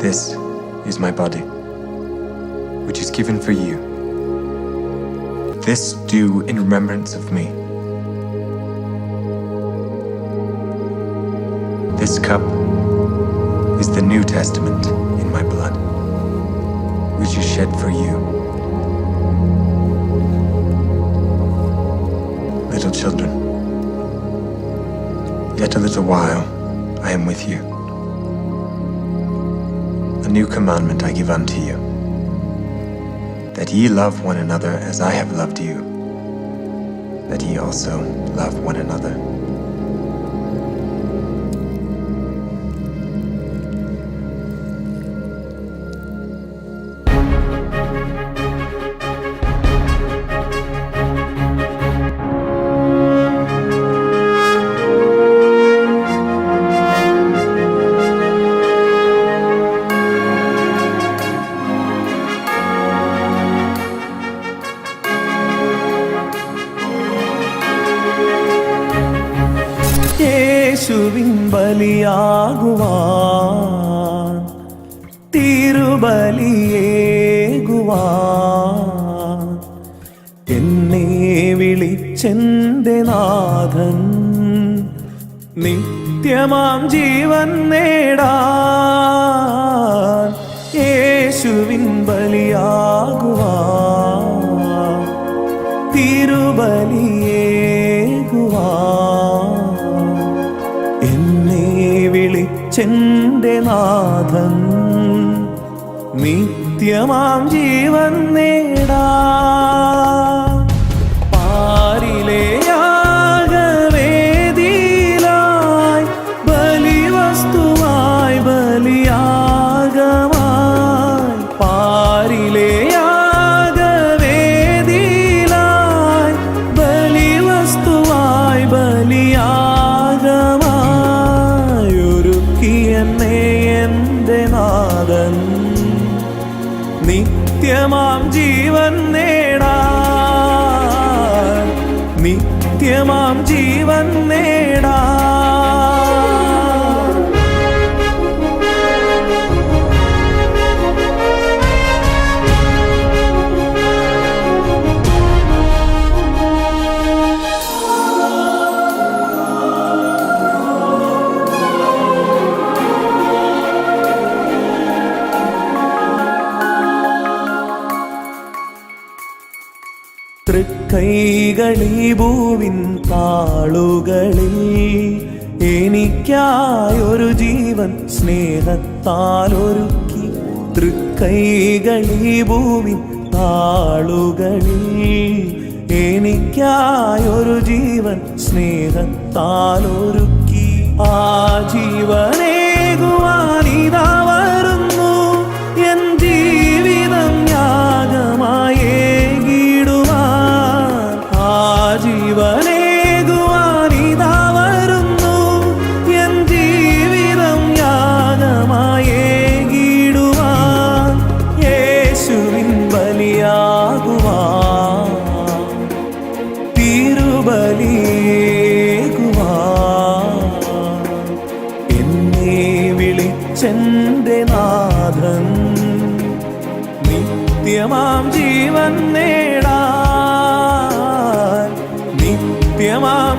This is my body, which is given for you. This do in remembrance of me. This cup is the New Testament in my blood, which is shed for you. Little children, yet a little while I am with you. A new commandment I give unto you, that ye love one another as I have loved you, that ye also love one another. യേശുവിൻ ബലിയാകുവാൻ തിരുബലിയേകുവാൻ എന്നെ വിളിച്ചെന്റെ നാഥൻ നിത്യമാം ജീവൻ നേടാൻ യേശുവിൻ ബലിയാകുവാൻ തിരുബലിയേകുവാൻ എന്നെ വിളിച്ചെന്റെ നാഥൻ നിത്യമാം ജീവൻ നേടാൻ പാരിലെ യാഗവേദിയിലായി ബലിവസ്തുവായി ബലിയാഗമായി പാരിലെ യാഗവേദിയിലായി ബലിവസ്തുവായി ബലിയാഗമായി ഒരുക്കിയെന്നെ എന്റെ നാഥൻ നിത്യമാം ജീവൻ നേടാൻ നിത്യമാം ജീവൻ നേടാൻ തൃക്കൈകളീ ഭൂവിൻ താളുകളിൽ എനിക്കായൊരു ജീവൻ സ്നേഹത്താൽ ഒരുക്കി തൃക്കൈകളീ ഭൂവിൻ താളുകളിൽ എനിക്കായൊരു ജീവൻ സ്നേഹത്താൽ ഒരുക്കി ആ ജീവനേകുവാനിതാ വരുന്നു എൻ ജീവിതം യാഗമായി ജീവനേകുവാനിതാ വരുന്നു എൻ ജീവിതം യാഗമായേകിടുവാൻ യേശുവിൻ ബലിയാകുവാൻ തിരുബലിയേകുവാൻ എന്നെ വിളിച്ചെന്റെ നാഥൻ നിത്യമാം ജീവൻ നേടാൻ നിത്യമാം